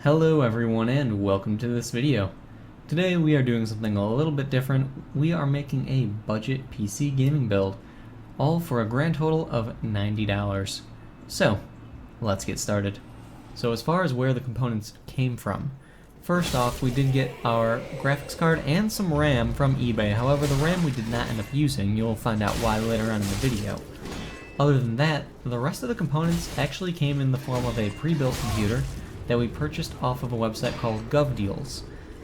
Hello everyone and welcome to this video. Today we are doing something a little bit different. We are making a budget PC gaming build, all for a grand total of $90. So, let's get started. So as far as where the components came from, first off we did get our graphics card and some RAM from eBay. However, the RAM we did not end up using. You'll find out why later on in the video. Other than that, the rest of the components actually came in the form of a pre-built computer that we purchased off of a website called GovDeals.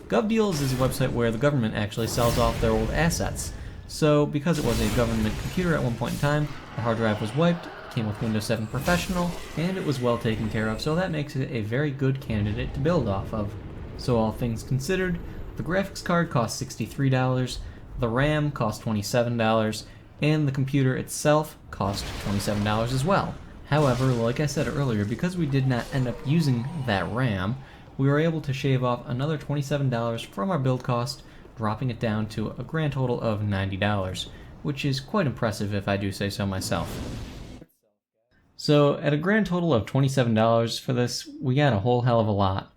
GovDeals is a website where the government actually sells off their old assets. So because it was a government computer at one point in time, the hard drive was wiped, came with Windows 7 Professional, and it was well taken care of, so that makes it a very good candidate to build off of. So all things considered, the graphics card cost $63, the RAM cost $27, and the computer itself cost $27 as well. However, like I said earlier, because we did not end up using that RAM, we were able to shave off another $27 from our build cost, dropping it down to a grand total of $90, which is quite impressive if I do say so myself. So at a grand total of $27 for this, we got a whole hell of a lot.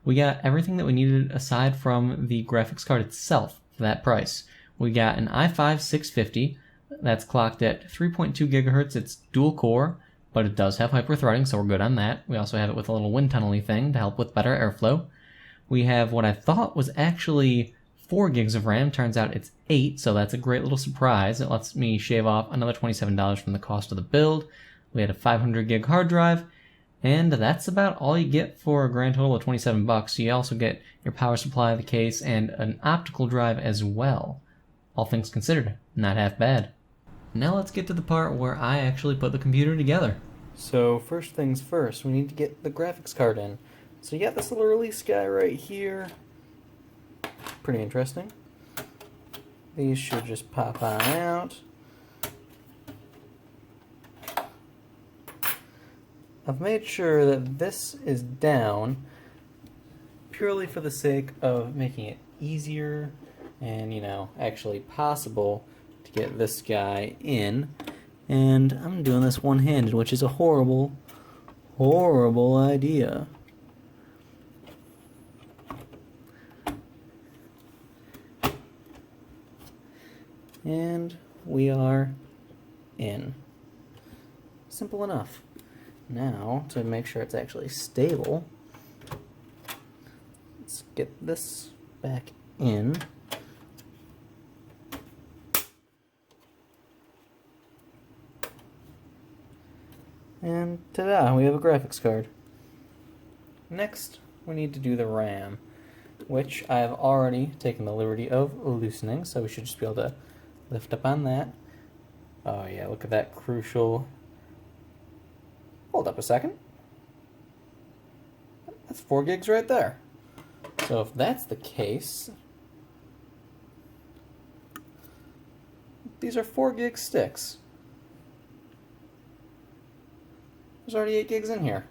We got everything that we needed aside from the graphics card itself for that price. We got an i5 650 that's clocked at 3.2 gigahertz. It's dual core, but it does have hyper-threading, so we're good on that. We also have it with a little wind tunnel-y thing to help with better airflow. We have what I thought was actually 4 gigs of RAM. Turns out it's 8, so that's a great little surprise. It lets me shave off another $27 from the cost of the build. We had a 500 gig hard drive, and that's about all you get for a grand total of $27. You also get your power supply, the case, and an optical drive as well. All things considered, not half bad. Now let's get to the part where I actually put the computer together. So first things first, we need to get the graphics card in. So you got this little release guy right here. Pretty interesting. These should just pop on out. I've made sure that this is down purely for the sake of making it easier and, actually possible to get this guy in. And I'm doing this one-handed, which is a horrible, horrible idea. And we are in. Simple enough. Now, to make sure it's actually stable, let's get this back in. And ta-da, we have a graphics card. Next, we need to do the RAM, which I have already taken the liberty of loosening, so we should just be able to lift up on that. Oh yeah, look at that crucial... Hold up a second. That's 4 gigs right there. So if that's the case, these are 4 gig sticks. There's already 8 gigs in here.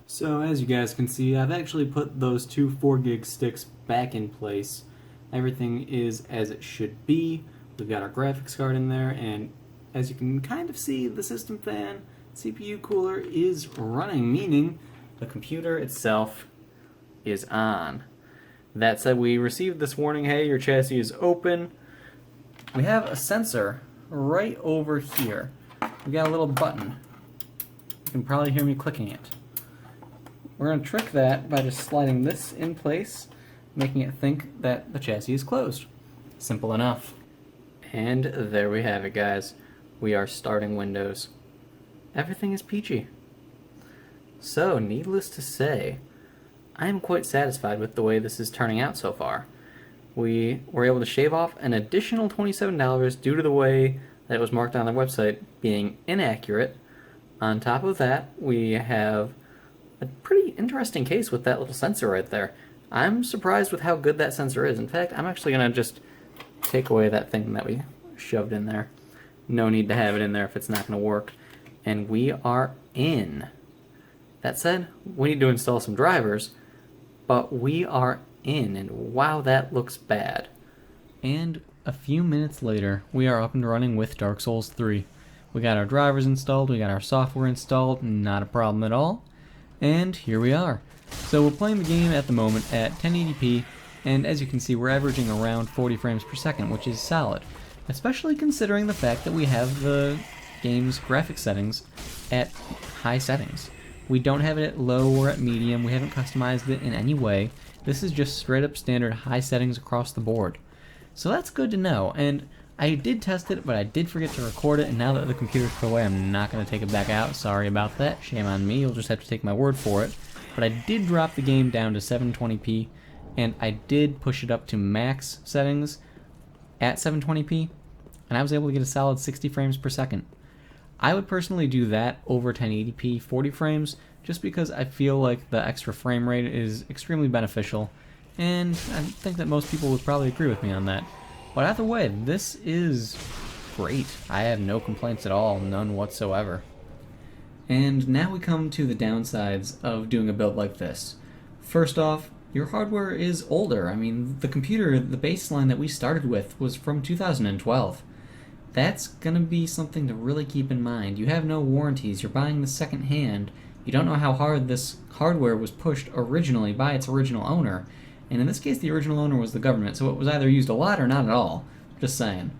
So as you guys can see, I've actually put those two 4 gig sticks back in place. Everything is as it should be. We've got our graphics card in there, and as you can kind of see, the system fan, CPU cooler is running, meaning the computer itself is on. That said, we received this warning, hey, your chassis is open. We have a sensor right over here. We got a little button. You can probably hear me clicking it. We're going to trick that by just sliding this in place, making it think that the chassis is closed. Simple enough. And there we have it, guys. We are starting Windows. Everything is peachy. So, needless to say, I am quite satisfied with the way this is turning out so far. We were able to shave off an additional $27 due to the way that it was marked on their website being inaccurate. On top of that, we have a pretty interesting case with that little sensor right there. I'm surprised with how good that sensor is. In fact, I'm actually going to just take away that thing that we shoved in there. No need to have it in there if it's not going to work. And we are in. That said, we need to install some drivers, but we are in, and wow, that looks bad. And a few minutes later, we are up and running with Dark Souls 3. We got our drivers installed, we got our software installed, not a problem at all. And here we are. So we're playing the game at the moment at 1080p, and as you can see, we're averaging around 40 frames per second, which is solid, especially considering the fact that we have the game's graphics settings at high settings. We don't have it at low or at medium. We haven't customized it in any way. This is just straight up standard high settings across the board. So that's good to know, and I did test it, but I did forget to record it, and now that the computer's put away, I'm not going to take it back out. Sorry about that. Shame on me. You'll just have to take my word for it. But I did drop the game down to 720p, and I did push it up to max settings at 720p, and I was able to get a solid 60 frames per second. I would personally do that over 1080p 40 frames, just because I feel like the extra frame rate is extremely beneficial, and I think that most people would probably agree with me on that. But either way, this is great. I have no complaints at all, none whatsoever. And now we come to the downsides of doing a build like this. First off, your hardware is older. I mean, the computer, the baseline that we started with was from 2012. That's gonna be something to really keep in mind. You have no warranties, you're buying the second hand, you don't know how hard this hardware was pushed originally by its original owner. And in this case, the original owner was the government, so it was either used a lot or not at all. Just saying.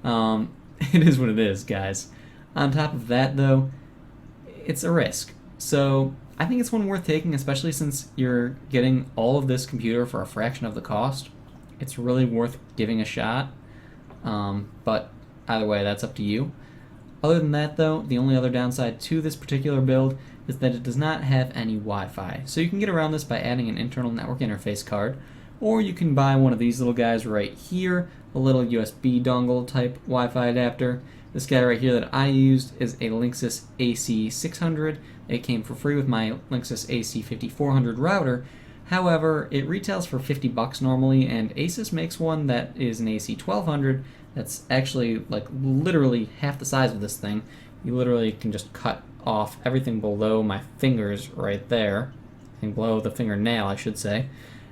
It is what it is, guys. On top of that, though, it's a risk. So I think it's one worth taking, especially since you're getting all of this computer for a fraction of the cost. It's really worth giving a shot. But either way, that's up to you. Other than that, though, the only other downside to this particular build is that it does not have any Wi-Fi. So you can get around this by adding an internal network interface card, or you can buy one of these little guys right here, a little USB dongle type Wi-Fi adapter. This guy right here that I used is a Linksys AC600. It came for free with my Linksys AC5400 router. However, it retails for $50 normally, and Asus makes one that is an AC1200 that's actually like literally half the size of this thing. You literally can just cut off everything below my fingers right there, and below the fingernail I should say,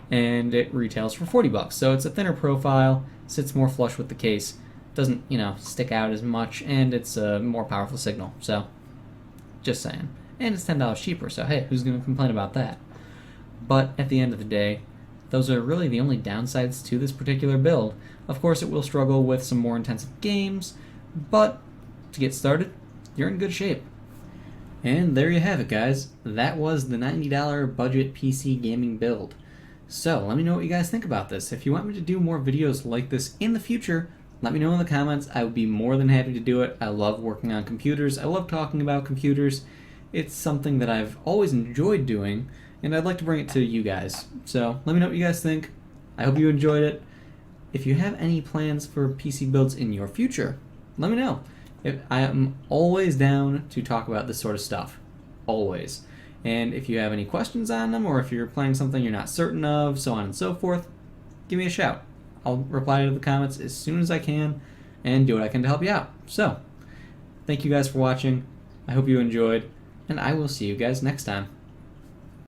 and it retails for $40. So it's a thinner profile, sits more flush with the case, doesn't, stick out as much, and it's a more powerful signal. So, just saying. And it's $10 cheaper, so hey, who's going to complain about that? But at the end of the day, those are really the only downsides to this particular build. Of course, it will struggle with some more intensive games, but to get started, you're in good shape. And there you have it, guys. That was the $90 budget PC gaming build. So, let me know what you guys think about this. If you want me to do more videos like this in the future, let me know in the comments. I would be more than happy to do it. I love working on computers. I love talking about computers. It's something that I've always enjoyed doing, and I'd like to bring it to you guys. So let me know what you guys think. I hope you enjoyed it. If you have any plans for PC builds in your future, let me know. I am always down to talk about this sort of stuff. Always. And if you have any questions on them, or if you're playing something you're not certain of, so on and so forth, give me a shout. I'll reply to the comments as soon as I can and do what I can to help you out. So, thank you guys for watching. I hope you enjoyed, and I will see you guys next time.